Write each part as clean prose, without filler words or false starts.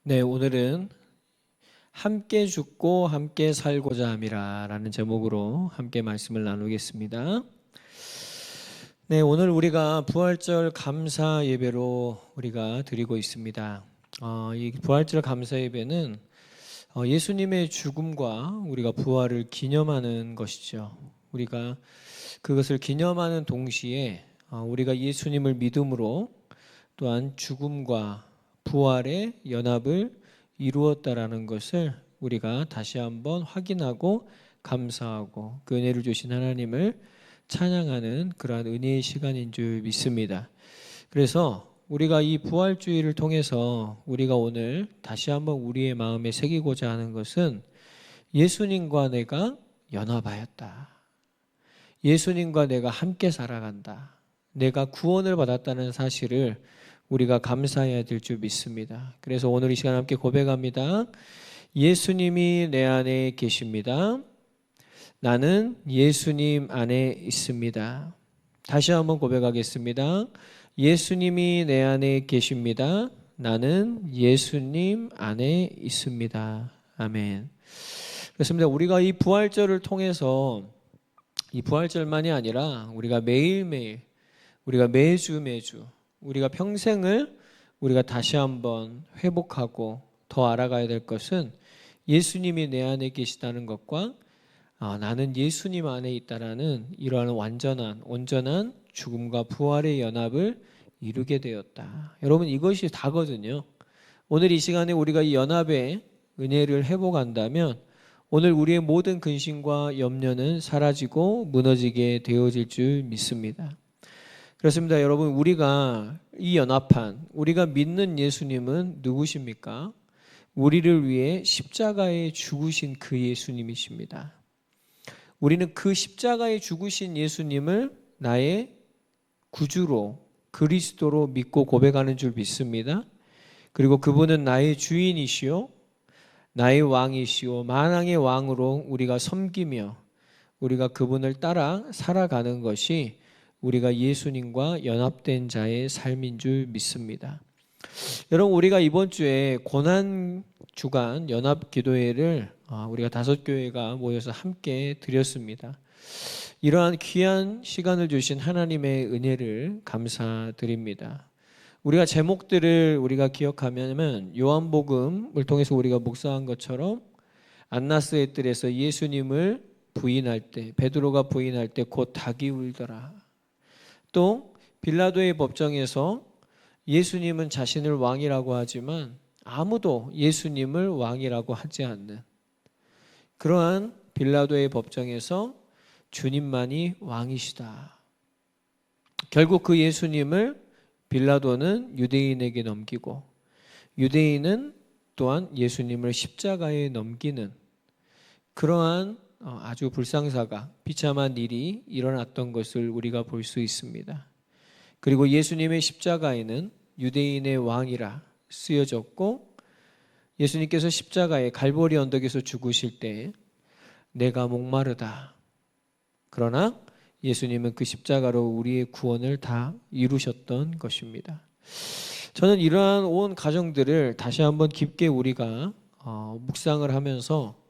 네, 오늘은 함께 죽고 함께 살고자 함이라 라는 제목으로 함께 말씀을 나누겠습니다. 네, 오늘 우리가 부활절 감사 예배로 우리가 드리고 있습니다. 이 부활절 감사 예배는 예수님의 죽음과 우리가 부활을 기념하는 것이죠. 우리가 그것을 기념하는 동시에 우리가 예수님을 믿음으로 또한 죽음과 부활의 연합을 이루었다라는 것을 우리가 다시 한번 확인하고 감사하고 그 은혜를 주신 하나님을 찬양하는 그러한 은혜의 시간인 줄 믿습니다. 그래서 우리가 이 부활주의를 통해서 우리가 오늘 다시 한번 우리의 마음에 새기고자 하는 것은 예수님과 내가 연합하였다. 예수님과 내가 함께 살아간다. 내가 구원을 받았다는 사실을 우리가 감사해야 될 줄 믿습니다. 그래서 오늘 이 시간 함께 고백합니다. 예수님이 내 안에 계십니다. 나는 예수님 안에 있습니다. 다시 한번 고백하겠습니다. 예수님이 내 안에 계십니다. 나는 예수님 안에 있습니다. 아멘. 그렇습니다. 우리가 이 부활절을 통해서 이 부활절만이 아니라 우리가 매일매일, 우리가 매주 우리가 평생을 우리가 다시 한번 회복하고 더 알아가야 될 것은 예수님이 내 안에 계시다는 것과 나는 예수님 안에 있다라는 이러한 온전한 죽음과 부활의 연합을 이루게 되었다. 여러분, 이것이 다거든요. 오늘 이 시간에 우리가 이 연합의 은혜를 회복한다면 오늘 우리의 모든 근심과 염려는 사라지고 무너지게 되어질 줄 믿습니다. 그렇습니다. 여러분, 우리가 이 연합한 우리가 믿는 예수님은 누구십니까? 우리를 위해 십자가에 죽으신 그 예수님이십니다. 우리는 그 십자가에 죽으신 예수님을 나의 구주로 그리스도로 믿고 고백하는 줄 믿습니다. 그리고 그분은 나의 주인이시요 나의 왕이시오 만왕의 왕으로 우리가 섬기며 우리가 그분을 따라 살아가는 것이 우리가 예수님과 연합된 자의 삶인 줄 믿습니다. 여러분, 우리가 이번 주에 고난 주간 연합 기도회를 우리가 5교회가 모여서 함께 드렸습니다. 이러한 귀한 시간을 주신 하나님의 은혜를 감사드립니다. 우리가 제목들을 우리가 기억하면 요한복음을 통해서 우리가 묵상한 것처럼 안나스의 뜰에서 예수님을 부인할 때, 베드로가 부인할 때 곧 닭이 울더라. 또 빌라도의 법정에서 예수님은 자신을 왕이라고 하지만 아무도 예수님을 왕이라고 하지 않는 그러한 빌라도의 법정에서 주님만이 왕이시다. 결국 그 예수님을 빌라도는 유대인에게 넘기고 유대인은 또한 예수님을 십자가에 넘기는 그러한 아주 불상사가 비참한 일이 일어났던 것을 우리가 볼 수 있습니다. 그리고 예수님의 십자가에는 유대인의 왕이라 쓰여졌고 예수님께서 십자가에 갈보리 언덕에서 죽으실 때 내가 목마르다. 그러나 예수님은 그 십자가로 우리의 구원을 다 이루셨던 것입니다. 저는 이러한 온 가정들을 다시 한번 깊게 우리가 묵상을 하면서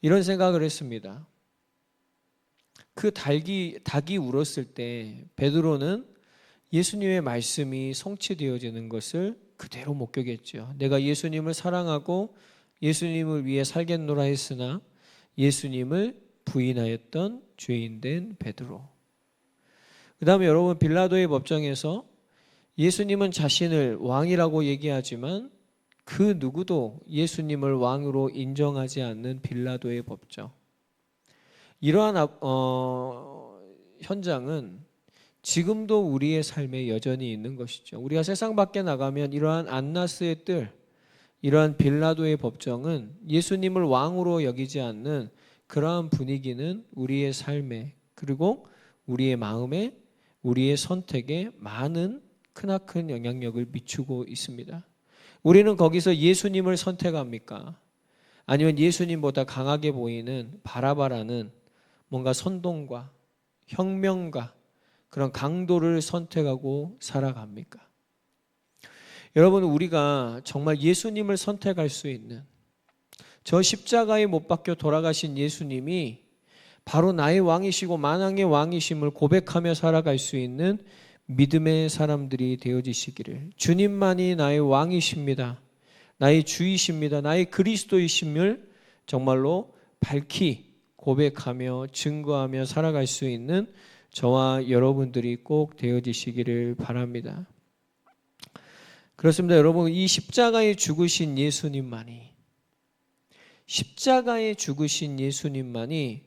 이런 생각을 했습니다. 그 닭이 울었을 때 베드로는 예수님의 말씀이 성취되어지는 것을 그대로 목격했죠. 내가 예수님을 사랑하고 예수님을 위해 살겠노라 했으나 예수님을 부인하였던 죄인된 베드로. 그 다음에 여러분, 빌라도의 법정에서 예수님은 자신을 왕이라고 얘기하지만 그 누구도 예수님을 왕으로 인정하지 않는 빌라도의 법정. 이러한 현장은 지금도 우리의 삶에 여전히 있는 것이죠. 우리가 세상 밖에 나가면 이러한 안나스의 뜰, 이러한 빌라도의 법정은 예수님을 왕으로 여기지 않는 그러한 분위기는 우리의 삶에 그리고 우리의 마음에 우리의 선택에 많은 크나큰 영향력을 미치고 있습니다. 우리는 거기서 예수님을 선택합니까? 아니면 예수님보다 강하게 보이는 바라바라는 뭔가 선동과 혁명과 그런 강도를 선택하고 살아갑니까? 여러분, 우리가 정말 예수님을 선택할 수 있는, 저 십자가에 못 박혀 돌아가신 예수님이 바로 나의 왕이시고 만왕의 왕이심을 고백하며 살아갈 수 있는 믿음의 사람들이 되어지시기를, 주님만이 나의 왕이십니다, 나의 주이십니다, 나의 그리스도이심을 정말로 밝히 고백하며 증거하며 살아갈 수 있는 저와 여러분들이 꼭 되어지시기를 바랍니다. 그렇습니다. 여러분, 이 십자가에 죽으신 예수님만이, 십자가에 죽으신 예수님만이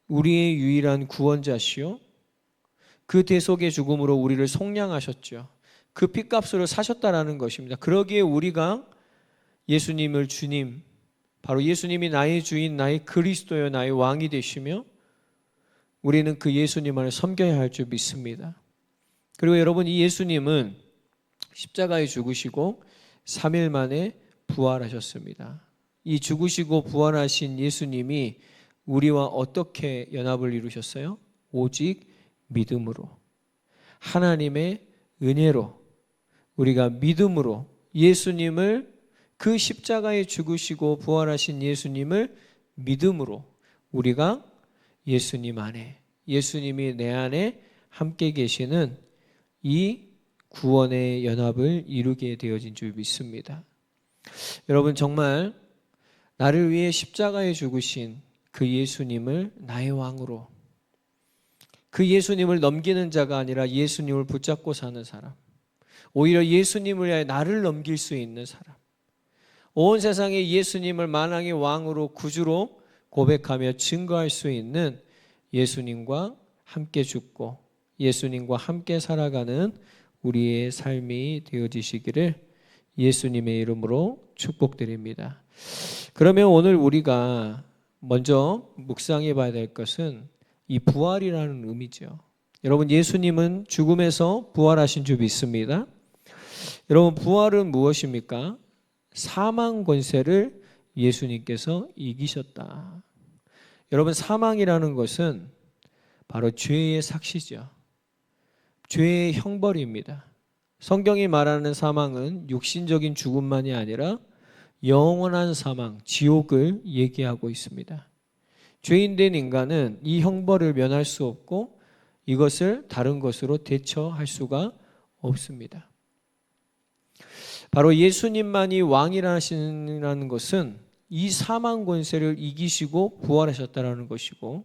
우리의 유일한 구원자시요, 그 대속의 죽음으로 우리를 속량하셨죠. 그 핏값으로 사셨다라는 것입니다. 그러기에 우리가 예수님을 주님, 바로 예수님이 나의 주인, 나의 그리스도여, 나의 왕이 되시며 우리는 그 예수님을 섬겨야 할 줄 믿습니다. 그리고 여러분, 이 예수님은 십자가에 죽으시고 3일 만에 부활하셨습니다. 이 죽으시고 부활하신 예수님이 우리와 어떻게 연합을 이루셨어요? 오직 믿음으로, 하나님의 은혜로, 우리가 믿음으로 예수님을, 그 십자가에 죽으시고 부활하신 예수님을 믿음으로 우리가 예수님 안에, 예수님이 내 안에 함께 계시는 이 구원의 연합을 이루게 되어진 줄 믿습니다. 여러분, 정말 나를 위해 십자가에 죽으신 그 예수님을 나의 왕으로, 그 예수님을 넘기는 자가 아니라 예수님을 붙잡고 사는 사람, 오히려 예수님을 위해 나를 넘길 수 있는 사람, 온 세상에 예수님을 만왕의 왕으로 구주로 고백하며 증거할 수 있는 예수님과 함께 죽고 예수님과 함께 살아가는 우리의 삶이 되어지시기를 예수님의 이름으로 축복드립니다. 그러면 오늘 우리가 먼저 묵상해 봐야 될 것은 이 부활이라는 의미죠. 여러분, 예수님은 죽음에서 부활하신 줄 믿습니다. 여러분, 부활은 무엇입니까? 사망 권세를 예수님께서 이기셨다. 여러분, 사망이라는 것은 바로 죄의 삭시죠. 죄의 형벌입니다. 성경이 말하는 사망은 육신적인 죽음만이 아니라 영원한 사망, 지옥을 얘기하고 있습니다. 죄인된 인간은 이 형벌을 면할 수 없고 이것을 다른 것으로 대처할 수가 없습니다. 바로 예수님만이 왕이라는 것은 이 사망 권세를 이기시고 부활하셨다는 것이고,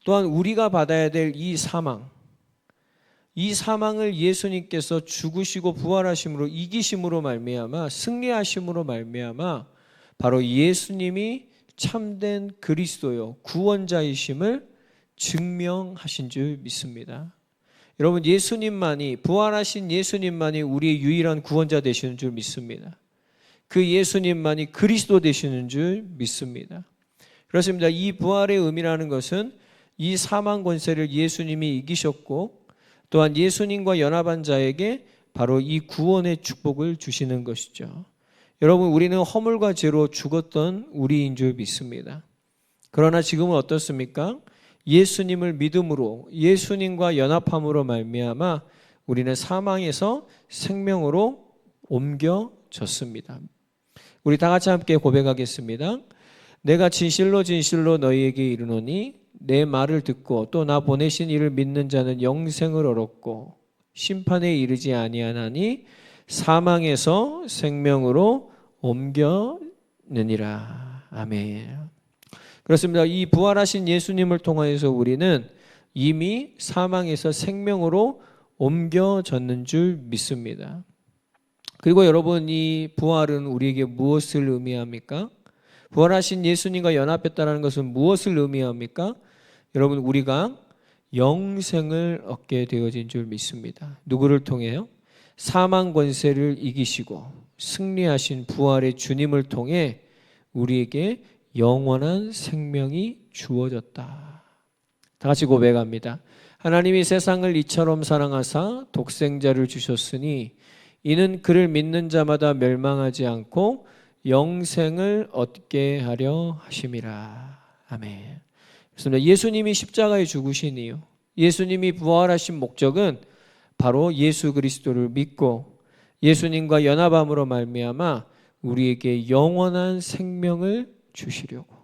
또한 우리가 받아야 될 이 사망을 예수님께서 죽으시고 부활하심으로, 이기심으로 말미암아, 승리하심으로 말미암아 바로 예수님이 참된 그리스도요 구원자이심을 증명하신 줄 믿습니다. 여러분, 예수님만이, 부활하신 예수님만이 우리의 유일한 구원자 되시는 줄 믿습니다. 그 예수님만이 그리스도 되시는 줄 믿습니다. 그렇습니다. 이 부활의 의미라는 것은 이 사망 권세를 예수님이 이기셨고, 또한 예수님과 연합한 자에게 바로 이 구원의 축복을 주시는 것이죠. 여러분, 우리는 허물과 죄로 죽었던 우리인 줄 믿습니다. 그러나 지금은 어떻습니까? 예수님을 믿음으로, 예수님과 연합함으로 말미암아 우리는 사망에서 생명으로 옮겨졌습니다. 우리 다 같이 함께 고백하겠습니다. 내가 진실로 진실로 너희에게 이르노니 내 말을 듣고 또 나 보내신 이를 믿는 자는 영생을 얻었고 심판에 이르지 아니하나니 사망에서 생명으로 옮겨느니라. 아멘. 그렇습니다. 이 부활하신 예수님을 통하여서 우리는 이미 사망에서 생명으로 옮겨졌는 줄 믿습니다. 그리고 여러분, 이 부활은 우리에게 무엇을 의미합니까? 부활하신 예수님과 연합했다는 것은 무엇을 의미합니까? 여러분, 우리가 영생을 얻게 되어진 줄 믿습니다. 누구를 통해요? 사망 권세를 이기시고 승리하신 부활의 주님을 통해 우리에게 영원한 생명이 주어졌다. 다 같이 고백합니다. 하나님이 세상을 이처럼 사랑하사 독생자를 주셨으니 이는 그를 믿는 자마다 멸망하지 않고 영생을 얻게 하려 하심이라. 아멘. 그렇습니다. 예수님이 십자가에 죽으신 이유, 예수님이 부활하신 목적은 바로 예수 그리스도를 믿고 예수님과 연합함으로 말미암아 우리에게 영원한 생명을 주시려고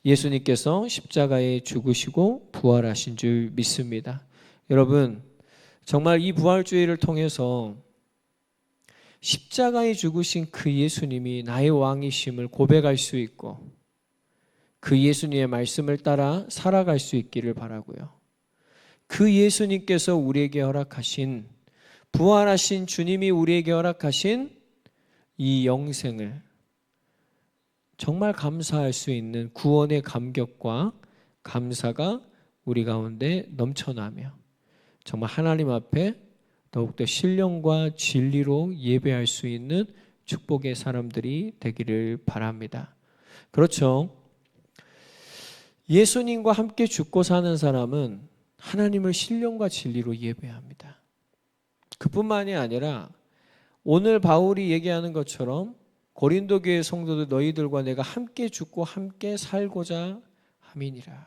예수님께서 십자가에 죽으시고 부활하신 줄 믿습니다. 여러분, 정말 이 부활주의를 통해서 십자가에 죽으신 그 예수님이 나의 왕이심을 고백할 수 있고 그 예수님의 말씀을 따라 살아갈 수 있기를 바라고요. 그 예수님께서 우리에게 허락하신, 부활하신 주님이 우리에게 허락하신 이 영생을 정말 감사할 수 있는 구원의 감격과 감사가 우리 가운데 넘쳐나며 정말 하나님 앞에 더욱더 신령과 진리로 예배할 수 있는 축복의 사람들이 되기를 바랍니다. 그렇죠. 예수님과 함께 죽고 사는 사람은 하나님을 신령과 진리로 예배합니다. 그뿐만이 아니라 오늘 바울이 얘기하는 것처럼 고린도 교회 성도들 너희들과 내가 함께 죽고 함께 살고자 함이니라.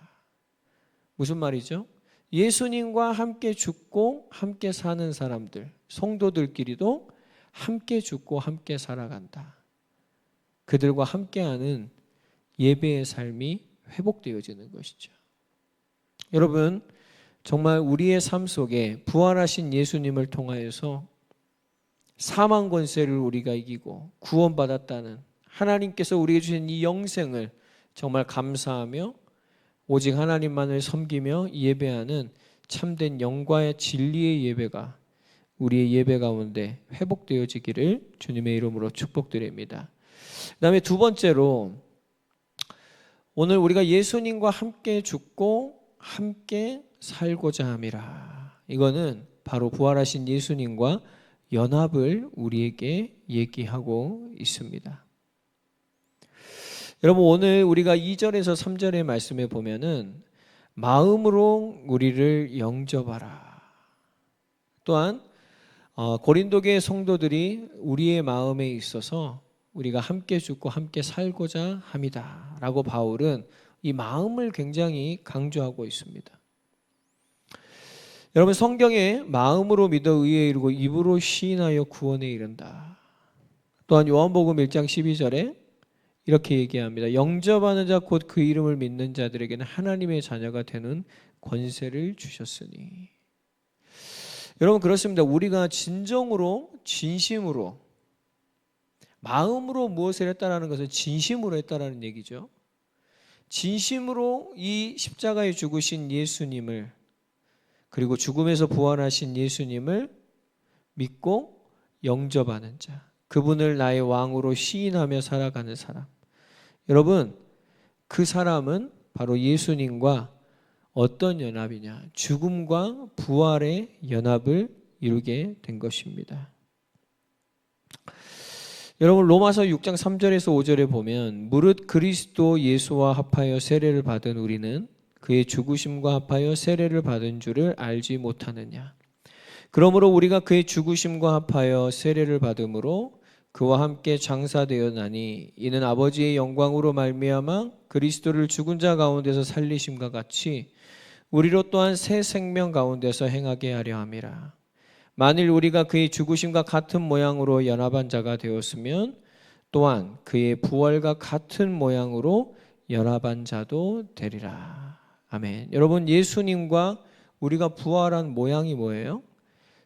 무슨 말이죠? 예수님과 함께 죽고 함께 사는 사람들, 성도들끼리도 함께 죽고 함께 살아간다. 그들과 함께하는 예배의 삶이 회복되어지는 것이죠. 여러분, 정말 우리의 삶 속에 부활하신 예수님을 통하여서 사망 권세를 우리가 이기고 구원받았다는 하나님께서 우리에게 주신 이 영생을 정말 감사하며 오직 하나님만을 섬기며 예배하는 참된 영과의 진리의 예배가 우리의 예배 가운데 회복되어지기를 주님의 이름으로 축복드립니다. 그 다음에 두 번째로 오늘 우리가 예수님과 함께 죽고 함께 살고자 함이라. 이거는 바로 부활하신 예수님과 연합을 우리에게 얘기하고 있습니다. 여러분, 오늘 우리가 2절에서 3절의 말씀에 보면은 마음으로 우리를 영접하라. 또한 고린도교의 성도들이 우리의 마음에 있어서 우리가 함께 죽고 함께 살고자 합니다 라고 바울은 이 마음을 굉장히 강조하고 있습니다. 여러분, 성경에 마음으로 믿어 의에 이르고 입으로 시인하여 구원에 이른다. 또한 요한복음 1장 12절에 이렇게 얘기합니다. 영접하는 자 곧 그 이름을 믿는 자들에게는 하나님의 자녀가 되는 권세를 주셨으니. 여러분, 그렇습니다. 우리가 진정으로 진심으로 마음으로 무엇을 했다라는 것은 진심으로 했다라는 얘기죠. 진심으로 이 십자가에 죽으신 예수님을 그리고 죽음에서 부활하신 예수님을 믿고 영접하는 자, 그분을 나의 왕으로 시인하며 살아가는 사람. 여러분, 그 사람은 바로 예수님과 어떤 연합이냐? 죽음과 부활의 연합을 이루게 된 것입니다. 여러분, 로마서 6장 3절에서 5절에 보면 무릇 그리스도 예수와 합하여 세례를 받은 우리는 그의 죽으심과 합하여 세례를 받은 줄을 알지 못하느냐. 그러므로 우리가 그의 죽으심과 합하여 세례를 받음으로 그와 함께 장사되었나니 이는 아버지의 영광으로 말미암아 그리스도를 죽은 자 가운데서 살리심과 같이 우리로 또한 새 생명 가운데서 행하게 하려 함이라. 만일 우리가 그의 죽으심과 같은 모양으로 연합한 자가 되었으면 또한 그의 부활과 같은 모양으로 연합한 자도 되리라. 아멘. 여러분, 예수님과 우리가 부활한 모양이 뭐예요?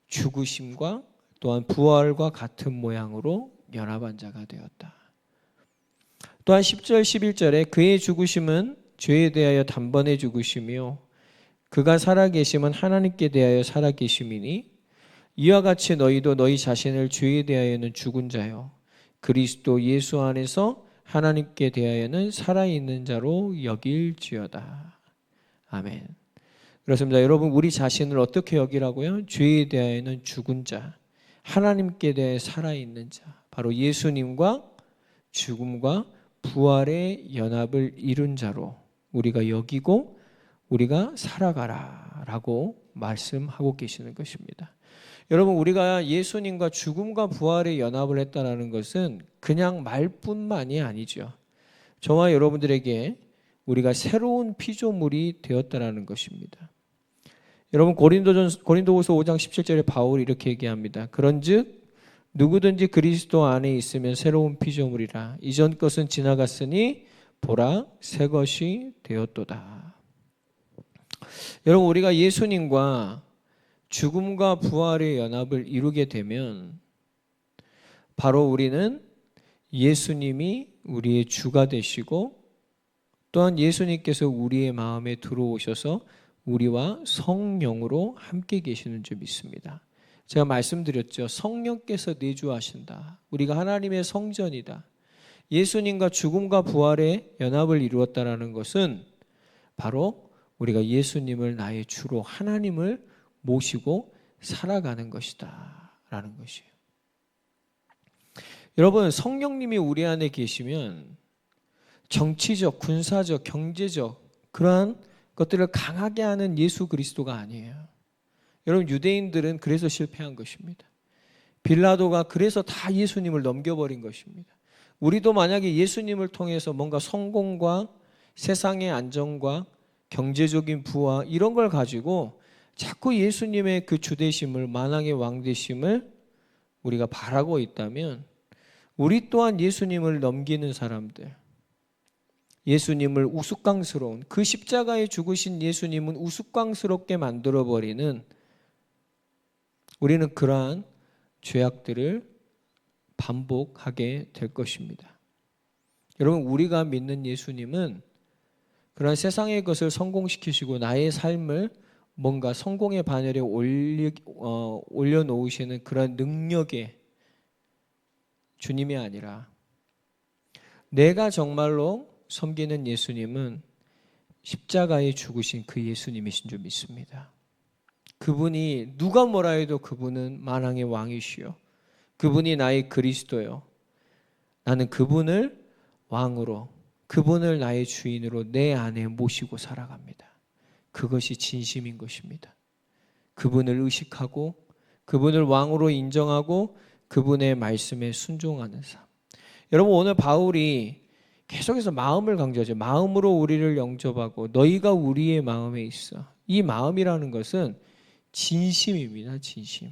죽으심과 또한 부활과 같은 모양으로 연합한 자가 되었다. 또한 10절 11절에 그의 죽으심은 죄에 대하여 단번에 죽으시며 그가 살아계심은 하나님께 대하여 살아계심이니 이와 같이 너희도 너희 자신을 죄에 대하여는 죽은 자요 그리스도 예수 안에서 하나님께 대하여는 살아있는 자로 여길지어다. 아멘. 그렇습니다. 여러분, 우리 자신을 어떻게 여기라고요? 죄에 대하여는 죽은 자, 하나님께 대해 살아있는 자, 바로 예수님과 죽음과 부활의 연합을 이룬 자로 우리가 여기고 우리가 살아가라라고 말씀하고 계시는 것입니다. 여러분, 우리가 예수님과 죽음과 부활의 연합을 했다는 것은 그냥 말뿐만이 아니죠. 저와 여러분들에게 우리가 새로운 피조물이 되었다는 것입니다. 여러분 고린도후서 5장 17절에 바울이 이렇게 얘기합니다. 그런즉 누구든지 그리스도 안에 있으면 새로운 피조물이라. 이전 것은 지나갔으니 보라 새 것이 되었도다. 여러분 우리가 예수님과 죽음과 부활의 연합을 이루게 되면 바로 우리는 예수님이 우리의 주가 되시고 또한 예수님께서 우리의 마음에 들어오셔서 우리와 성령으로 함께 계시는 줄 믿습니다. 제가 말씀드렸죠. 성령께서 내주하신다. 우리가 하나님의 성전이다. 예수님과 죽음과 부활의 연합을 이루었다라는 것은 바로 우리가 예수님을 나의 주로 하나님을 모시고 살아가는 것이다 라는 것이에요. 여러분 성령님이 우리 안에 계시면 정치적, 군사적, 경제적 그러한 것들을 강하게 하는 예수 그리스도가 아니에요. 여러분 유대인들은 그래서 실패한 것입니다. 빌라도가 그래서 다 예수님을 넘겨버린 것입니다. 우리도 만약에 예수님을 통해서 뭔가 성공과 세상의 안정과 경제적인 부와 이런 걸 가지고 자꾸 예수님의 그 주되심을, 만왕의 왕되심을 우리가 바라고 있다면 우리 또한 예수님을 넘기는 사람들, 예수님을 우스꽝스러운, 그 십자가에 죽으신 예수님은 우스꽝스럽게 만들어버리는, 우리는 그러한 죄악들을 반복하게 될 것입니다. 여러분 우리가 믿는 예수님은 그러한 세상의 것을 성공시키시고 나의 삶을 뭔가 성공의 반열에 올려놓으시는 그런 능력의 주님이 아니라 내가 정말로 섬기는 예수님은 십자가에 죽으신 그 예수님이신 줄 믿습니다. 그분이 누가 뭐라 해도 그분은 만왕의 왕이시요 그분이 나의 그리스도요. 나는 그분을 왕으로, 그분을 나의 주인으로 내 안에 모시고 살아갑니다. 그것이 진심인 것입니다. 그분을 의식하고 그분을 왕으로 인정하고 그분의 말씀에 순종하는 삶. 여러분 오늘 바울이 계속해서 마음을 강조하죠. 마음으로 우리를 영접하고 너희가 우리의 마음에 있어. 이 마음이라는 것은 진심입니다. 진심.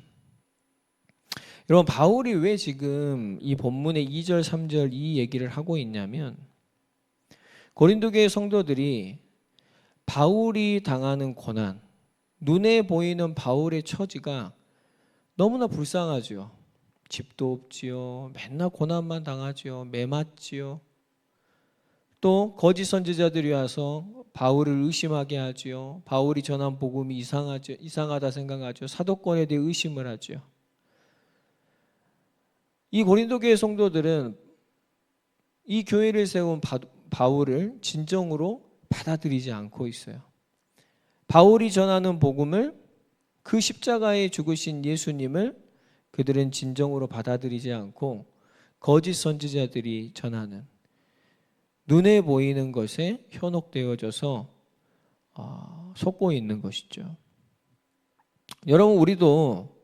여러분 바울이 왜 지금 이 본문의 2절 3절 이 얘기를 하고 있냐면 고린도 교회 성도들이 바울이 당하는 고난, 눈에 보이는 바울의 처지가 너무나 불쌍하죠. 집도 없지요. 맨날 고난만 당하지요. 매 맞지요. 또 거짓 선지자들이 와서 바울을 의심하게 하지요. 바울이 전한 복음이 이상하다 생각하죠. 사도권에 대해 의심을 하죠. 이 고린도 교회 성도들은 이 교회를 세운 바울을 진정으로 받아들이지 않고 있어요. 바울이 전하는 복음을, 그 십자가에 죽으신 예수님을 그들은 진정으로 받아들이지 않고 거짓 선지자들이 전하는 눈에 보이는 것에 현혹되어져서 속고 있는 것이죠. 여러분 우리도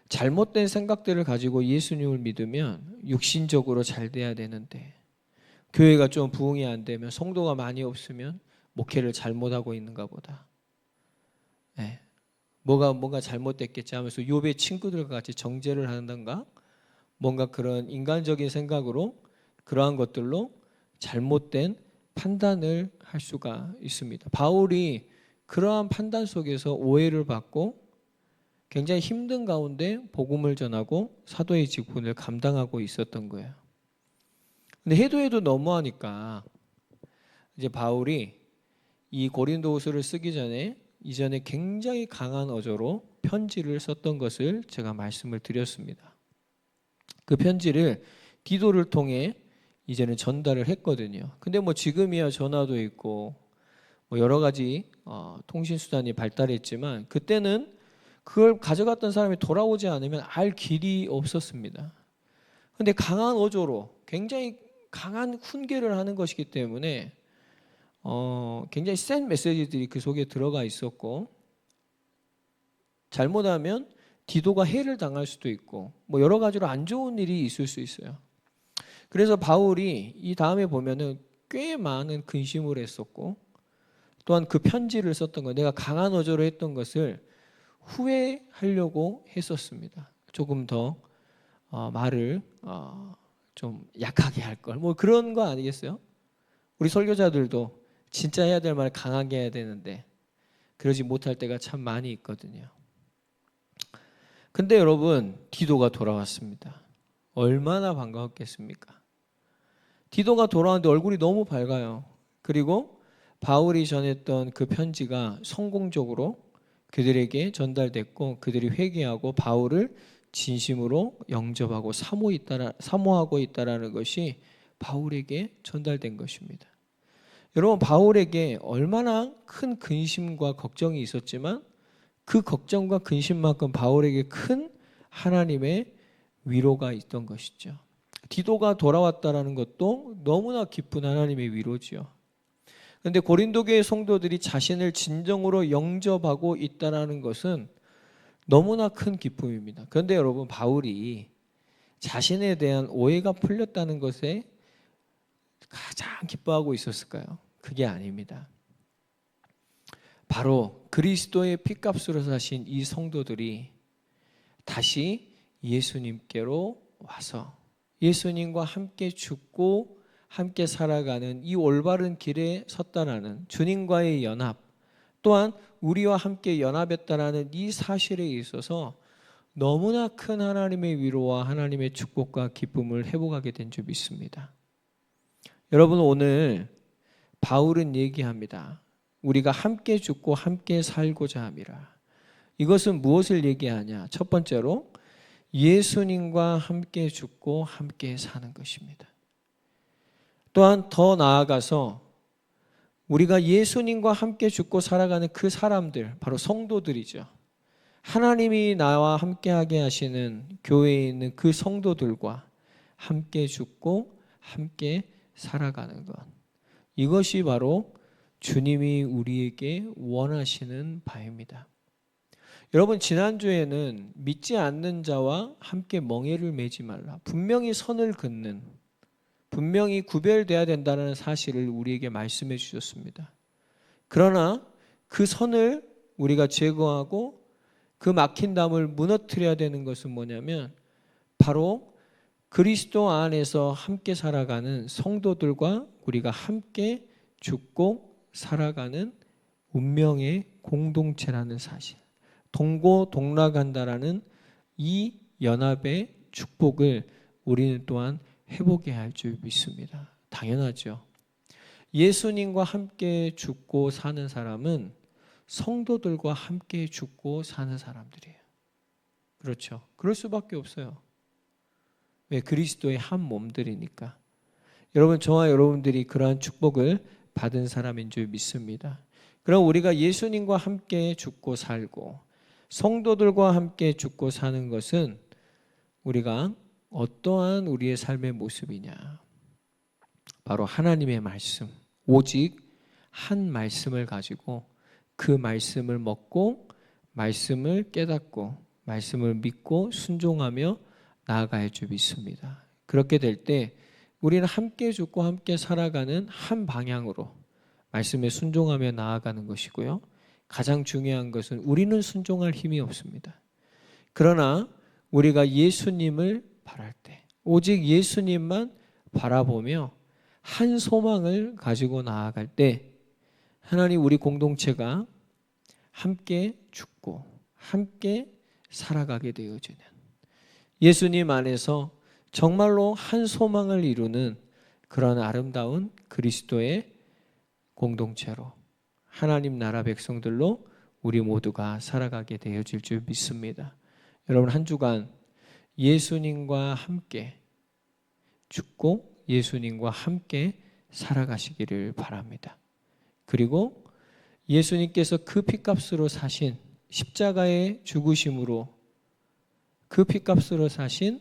잘못된 생각들을 가지고 예수님을 믿으면 육신적으로 잘 돼야 되는데 교회가 좀 부흥이 안 되면 성도가 많이 없으면 목회를 잘못하고 있는가 보다. 네. 뭐가 잘못됐겠지 하면서 욥의 친구들과 같이 정죄를 한다든가 뭔가 그런 인간적인 생각으로 그러한 것들로 잘못된 판단을 할 수가 있습니다. 바울이 그러한 판단 속에서 오해를 받고 굉장히 힘든 가운데 복음을 전하고 사도의 직분을 감당하고 있었던 거예요. 근데 해도 너무하니까 이제 바울이 이 고린도후서를 쓰기 전에 이전에 굉장히 강한 어조로 편지를 썼던 것을 제가 말씀을 드렸습니다. 그 편지를 디도를 통해 이제는 전달을 했거든요. 근데 뭐 지금이야 전화도 있고 뭐 여러 가지 통신 수단이 발달했지만 그때는 그걸 가져갔던 사람이 돌아오지 않으면 알 길이 없었습니다. 근데 강한 어조로 굉장히 강한 훈계를 하는 것이기 때문에 굉장히 센 메시지들이 그 속에 들어가 있었고 잘못하면 디도가 해를 당할 수도 있고 뭐 여러 가지로 안 좋은 일이 있을 수 있어요. 그래서 바울이 이 다음에 보면은 꽤 많은 근심을 했었고 또한 그 편지를 썼던 거, 내가 강한 어조로 했던 것을 후회하려고 했었습니다. 조금 더 말을 좀 약하게 할 걸. 뭐 그런 거 아니겠어요? 우리 설교자들도 진짜 해야 될 말 강하게 해야 되는데 그러지 못할 때가 참 많이 있거든요. 근데 여러분, 디도가 돌아왔습니다. 얼마나 반가웠겠습니까? 디도가 돌아왔는데 얼굴이 너무 밝아요. 그리고 바울이 전했던 그 편지가 성공적으로 그들에게 전달됐고 그들이 회개하고 바울을 진심으로 영접하고 사모하고 있다라는 것이 바울에게 전달된 것입니다. 여러분, 바울에게 얼마나 큰 근심과 걱정이 있었지만 그 걱정과 근심만큼 바울에게 큰 하나님의 위로가 있던 것이죠. 디도가 돌아왔다라는 것도 너무나 기쁜 하나님의 위로지요. 그런데 고린도 교회 성도들이 자신을 진정으로 영접하고 있다라는 것은 너무나 큰 기쁨입니다. 그런데 여러분, 바울이 자신에 대한 오해가 풀렸다는 것에 가장 기뻐하고 있었을까요? 그게 아닙니다. 바로 그리스도의 피값으로 사신 이 성도들이 다시 예수님께로 와서 예수님과 함께 죽고 함께 살아가는 이 올바른 길에 섰다라는 주님과의 연합, 또한 우리와 함께 연합했다라는 이 사실에 있어서 너무나 큰 하나님의 위로와 하나님의 축복과 기쁨을 회복하게 된 줄 믿습니다. 여러분, 오늘 바울은 얘기합니다. 우리가 함께 죽고 함께 살고자 함이라. 이것은 무엇을 얘기하냐? 첫 번째로 예수님과 함께 죽고 함께 사는 것입니다. 또한 더 나아가서 우리가 예수님과 함께 죽고 살아가는 그 사람들, 바로 성도들이죠. 하나님이 나와 함께하게 하시는 교회에 있는 그 성도들과 함께 죽고 함께 살아가는 것. 이것이 바로 주님이 우리에게 원하시는 바입니다. 여러분, 지난주에는 믿지 않는 자와 함께 멍에를 매지 말라. 분명히 선을 긋는, 분명히 구별돼야 된다는 사실을 우리에게 말씀해 주셨습니다. 그러나 그 선을 우리가 제거하고 그 막힌 담을 무너뜨려야 되는 것은 뭐냐면 바로 그리스도 안에서 함께 살아가는 성도들과 우리가 함께 죽고 살아가는 운명의 공동체라는 사실, 동고동락한다라는 이 연합의 축복을 우리는 또한 회복해야 할 줄 믿습니다. 당연하죠. 예수님과 함께 죽고 사는 사람은 성도들과 함께 죽고 사는 사람들이에요. 그렇죠. 그럴 수밖에 없어요. 왜? 그리스도의 한 몸들이니까. 여러분, 저와 여러분들이 그러한 축복을 받은 사람인 줄 믿습니다. 그럼 우리가 예수님과 함께 죽고 살고 성도들과 함께 죽고 사는 것은 우리가 어떠한 우리의 삶의 모습이냐? 바로 하나님의 말씀, 오직 한 말씀을 가지고 그 말씀을 먹고 말씀을 깨닫고 말씀을 믿고 순종하며 나아갈 줄 믿습니다. 그렇게 될 때 우리는 함께 죽고 함께 살아가는 한 방향으로 말씀에 순종하며 나아가는 것이고요. 가장 중요한 것은 우리는 순종할 힘이 없습니다. 그러나 우리가 예수님을 바랄 때, 오직 예수님만 바라보며 한 소망을 가지고 나아갈 때 하나님, 우리 공동체가 함께 죽고 함께 살아가게 되어지는, 예수님 안에서 정말로 한 소망을 이루는 그런 아름다운 그리스도의 공동체로, 하나님 나라 백성들로 우리 모두가 살아가게 되어질 줄 믿습니다. 여러분, 한 주간 예수님과 함께 죽고 예수님과 함께 살아가시기를 바랍니다. 그리고 예수님께서 그 피값으로 사신 십자가의 죽으심으로 그 피값으로 사신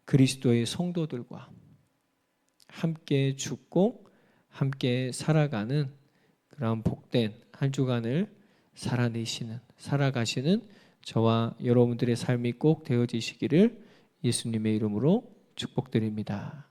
그리스도의 성도들과 함께 죽고 함께 살아가는 그런 복된 한 주간을 살아가시는 저와 여러분들의 삶이 꼭 되어지시기를 예수님의 이름으로 축복드립니다.